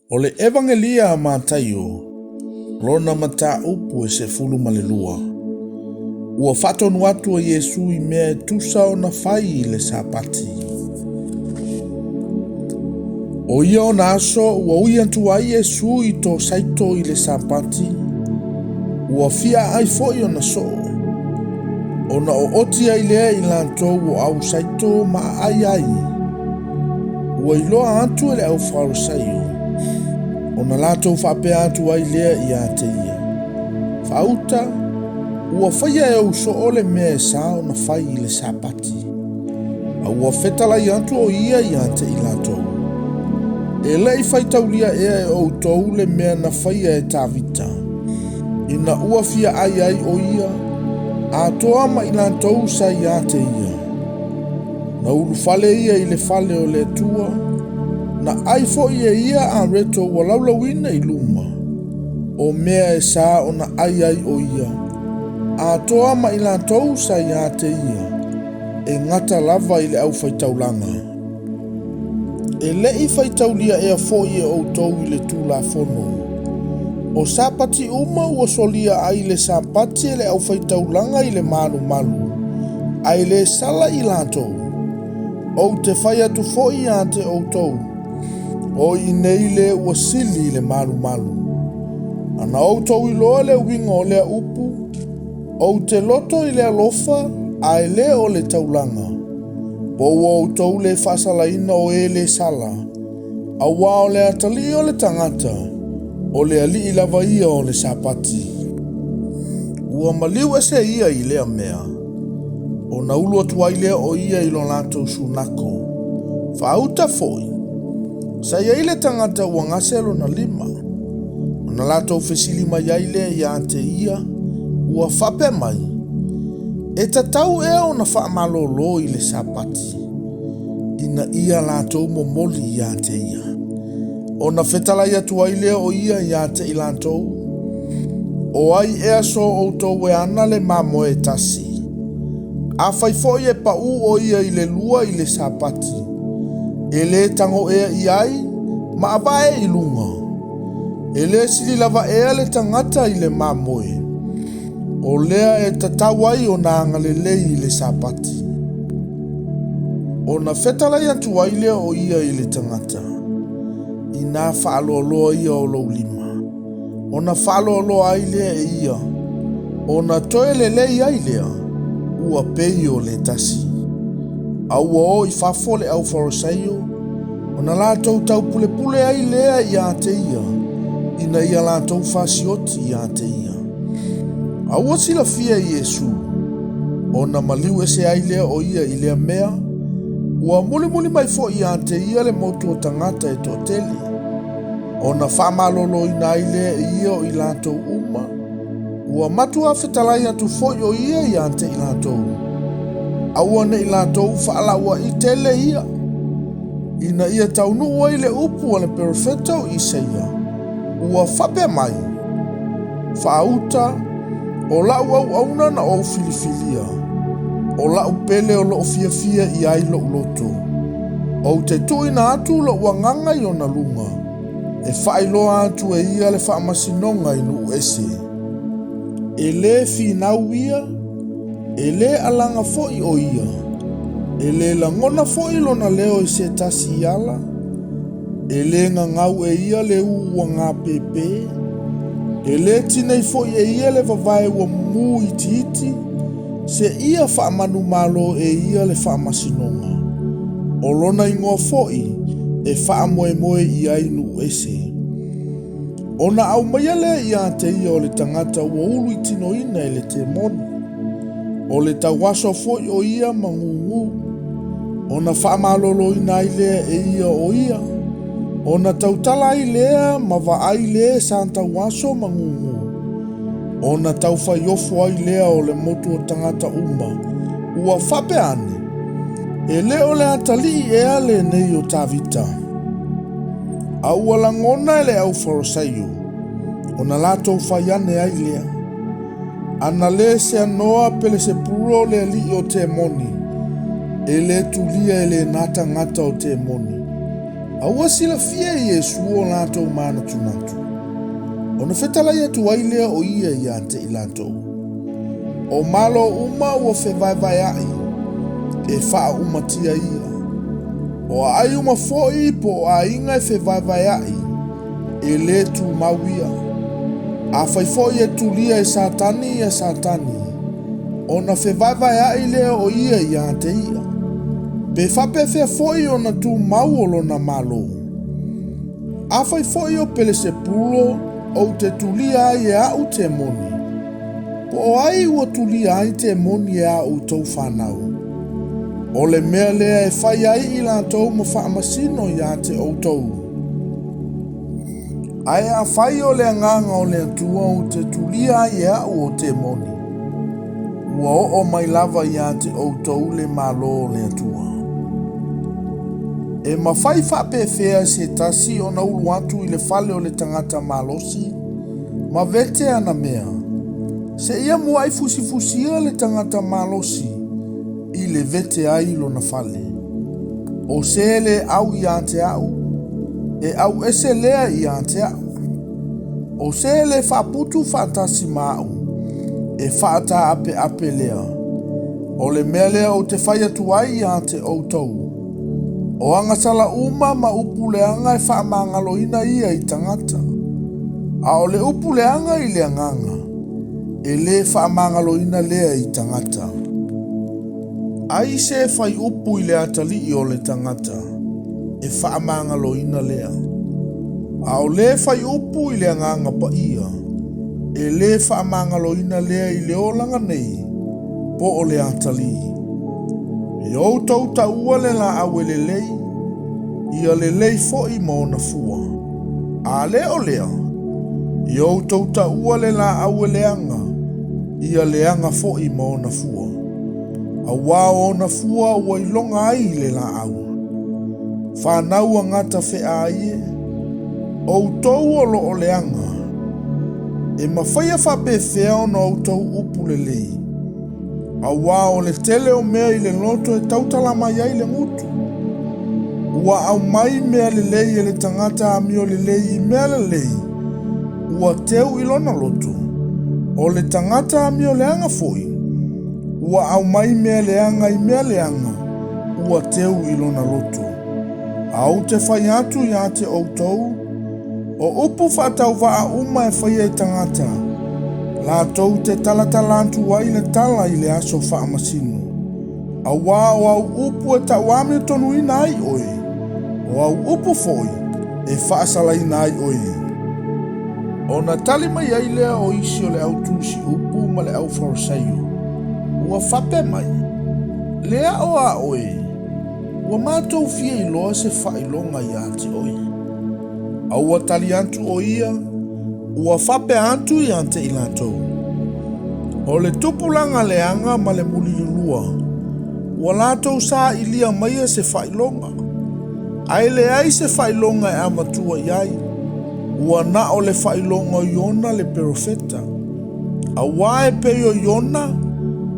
O le evangelia a Mataio, lona mata upu e se fulu malelua. Ua whatonu atu a Yesu I mea e tusa o na whai I le sapati. O ia o na aso, ua ui antu ai Yesu I to saito I le sapati. Ua fia ai foi o na so. O na o oti ai lea I lantou o au saito ma ai ai. Ua iloa antu ele au farisaio. O na latou whapea atu ai lea I a te ia. Whauta, ua whaia e uso ole mea e sa o na whai I le sapati. A ua whetalai atu o ia I a te I latou. E lei whaitaulia ea e o tou le mea na whaia e tawita. Ina ua fia ai ai o ia, a toa ma I latou sa I a te ia. Na ulu fale ia I le fale o le tua, na ai fo ia a reto wa laulawina I luma. O mea e sa o na ai ai o ia. A toa ma I latou sa I a te ia. E ngata lava I le au whaitaulanga. E lei whaitaulia ea fo ia o tou I le tūla fono. O sapati uma ua solia ai le sapati le au whaitaulanga I le malu malu. Ai le sala I latou. O te whai atu fo ia te o tou. O I nei le ua sili le malu malu. Ana o tou I loa le winga o lea upu. O te loto I le alofa, ai le o le taulanga. Po o tou le whasalaina o e le sala. A wā o le atali o le tangata. O le ali I lava ia o le sapati. Ua maliu ese ia I lea mea. O na ulu atu ai lea o ia I lo latou sunako. Whauta foi. Sa ia I le tangata ua ngaselo na lima. O na latou fesilima ia I lea ia te ia. Ua whape mai. E tatau ea o na whaamalolo I le sapati. Ina ia latou momoli ia te ia. O na whetalai atu ai lea o ia te I latou. O ai ea so o tou e ana le mamo e tasi. A whaifo e pa u o ia I le lua I le sapati. E le tango ea I ai, ma abae I lunga. E le sili lava ea le tangata I le mamoe. O lea e tatawai o na angalelei I le sapati. O na whetalai atu ai lea o ia I le tangata. I nā whaaloloa ia o lau lima. O na whaaloloa ai lea e ia. O na toe lelei ai lea. Ua pei o le tasi. Au o I whafole au wharasaio. O na lātou tau pule pule ai lea I a te ia. Ina ia lātou whasioti I a te ia. Au o sila fia I Yesu. O na maliu ese ai lea o ia I lea mea. Ua muli mai fo I a te ia le motu o tangata e to teli. O na whamalolo I na ai lea ia o I lātou uma. Ua matu a whetalai atu fo o ia I a te I lātou. Aua ne I lātou whaalaua I tele ia. Ina ia taunu ua I le upu o le perfeta o Isaia. Ua whape mai. Whauta. O lau au auna na o filifilia. O lau pele o lo fia I ai lo loto. O te tui na atu lo wanganga I o na lunga. E whailoa atu e ia le whaamasinonga I nu ese. E le finau ia. E le alanga foi o ia. E le langona foi lo na leo I se tasi ala. E le ngangau e ia le ua ngā pepe. E le tinei foi e ia le vavae ua mu I titi. Se ia whaamanu malo e ia le whaamasinonga. O lona ingoa foi e whaamoe moe I ai nu ese. O na au maia lea I a te ia o le tangata ua ulu I tino ina e le te moni. O le tawaso foi o ia mangungu. O na whaamalolo ina ai lea e ia o ia. O na tautala ai lea ma va ai lea santa waso mangungu. O na tau whaiofo ai lea o le motu o tangata uma. Ua whape ane. E le o le atali e ale nei o tavita. A ua langona ele au wharasaio. O na latou whaiane ai lea. Ana le se anoa pele se puro le li o te moni. E le tulia e le nata ngata o te moni. Aua sila fia Yesu o lato mana tunatu. Ona fetala ia tuaile o ia ia te ilato. O malo uma o fe vai ai. E faa uma tia ia. O ai uma foi po a inga e fe vai ai. E le tu mawia. A fai foi e tu lia e satani. Ona fe vai ai le o ia ia te ia. Pe fape fe foi ona tu mauolo na malo. A fai foi o pele se pulo o te tulia ai e au te moni. Po ai ua tulia ai te moni e au tau whanau. O le mea lea e fai ai i la tau ma whaamasino ia te o tau. Ai a fai o le nganga o le atua o te tulia ai e au o te moni. Ua o mai lava ia te o tau le malo o le atua. E mawhai whape fea se tasi o na ulu atu i le fale o le tangata malosi, ma vete ana mea. Se ia mua ai fusifusia le tangata malosi, i le vete ai lo na fale. O se le au i ante au, e au ese lea i ante au. O se le whaputu whatasi mau, e whata ape lea. O le mea lea o te whai atu ai i ante o tau. O anga sala uma ma upuleanga e whaamangaloina ia i tangata. A o le upuleanga i le anganga, e le whaamangaloina lea i tangata. Ai se whai upu i le atali i o le tangata, e whaamangaloina lea. A o le whai upu i le anganga pa ia, e le whaamangaloina lea i le olanga nei, po o le atali. E o tau ta ua le la awe le lei, ia le lei fo i maona fua. A le o lea, i o tau ta ua le la awe leanga, ia leanga fo i maona fua. A wā ona fua ua ilonga ai le la awa. Whanau a ngata fe aie, o tau o lo o leanga. E mawhaia whape fea ona o tau upu le lei. A wā o le tele o mea i le loto e tautala mai ai le ngutu. Ua au mai mea le lei e le tangata ami o le lei i mea le lei. Ua teu ilona loto. O le tangata ami o le anga foi. Ua au mai mea le anga i mea le anga. Ua teu ilona loto. Au te whai atu ia te outou. O upu whatau waa uma e whai e tangata. La tau te talatalantu wai le tala i le aso whaamasino. A wā o au upu e tawami o tonu ina ai oe. O au upu foi e whaasala ina ai oe. O na tali mai ai lea o isi o le au tusi upu ma le au wharasaio. Ua whape mai. Lea o a oe. Ua mātou fia i loa se whailonga i ate oe. A ua tali antu o ia. Ua whape antu i ante i latou. O le tupulanga leanga ma le mulilulua. Ua latou sa ilia maia se whailonga. Ai le ai se whailonga e amatua iai. Ua na o le whailonga Iona le perofeta. A wae peo Iona,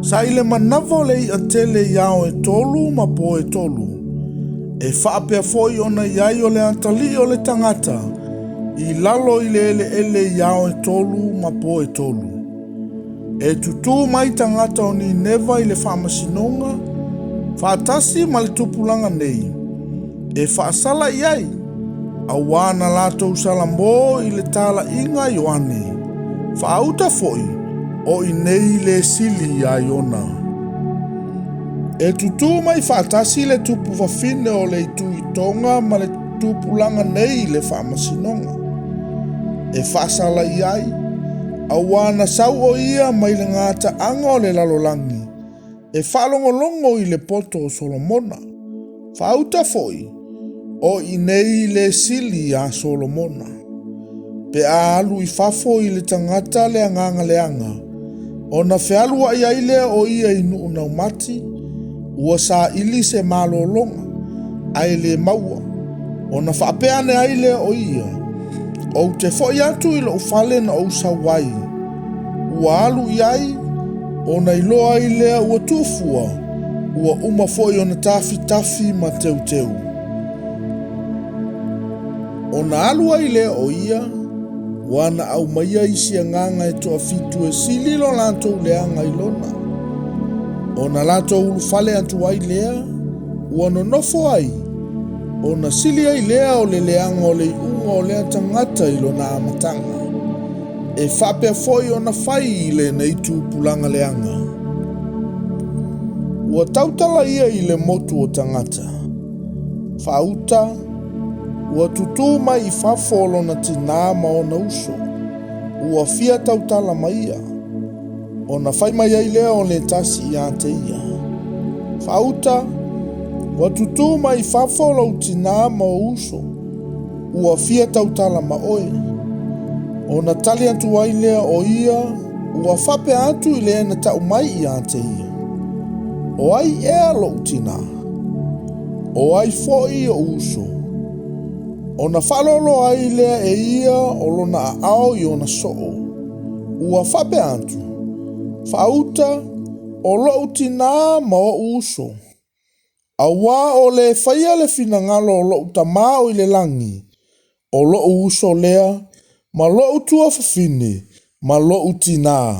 sa ile manavo le i atele iao e tolu ma po e tolu. E whaapea foi ona iai o le antali o le tangata. I lalo i le ele iao e tolu ma po e tolu. E tutu mai tangata o ni neva i le whaamasinonga, whaatasi ma le tupulanga nei. E whaasala iai, a wana latou salambo i le tala inga Ioane. Whaauta foi, o i nei le sili a Iona. E tutu mai whaatasi le tupu whawhine o le itu i tonga ma le tupulanga nei le whaamasinonga. E whaasala iai, a wana sau o ia mai le ngata anga o le lalolangi. E whalongolongo i le poto o Solomona. Whauta foi, o i nei le sili a Solomona. Pe a alu i fafo i le tangata le anganga le anga. O na whialu ai ai lea o ia i nuu nau mati. Ua sa ili se malolonga. Ai le maua. O na whapeane ai lea o ia. O te foi atu i lo ufale na o sawai. Ua alu iai, o na iloa i lea ua tufua, ua uma foi o na tafi ma teu teu. ona alua i lea o ia, wana au maia isi nganga e toa fitu e sililo lanto leanga ilona. Ona lato ulu fale atu ai lea, wana nofo ai, ona sili ai lea o le leanga o le iunga o lea tangata ilona amatanga. E fape foi ona fai ile na itu pulanga leanga. Ua tautala ia i le motu o tangata. Fauta, ua tutu mai i fafolo na tina ma o na uso. Ua fia tautala mai ia. Ona fai mai ai lea o le tasi i ate ia. Fauta, ua tutu mai i fafolo u tina ma o uso. Ua fia tautala ma oe. Ona tali atu ai lea o ia, ua fape atu i lea na tau mai i ate ia. O ai ea lo utina. O ai foi o uso. Ona falolo ai lea e ia o lona ao i ona soo. Ua fape atu. Fauta o lo utina ma o uso. Awa o le faia le finangalo o lo utamao i le langi. O lo uso lea ma lo utua fafine ma lo utina.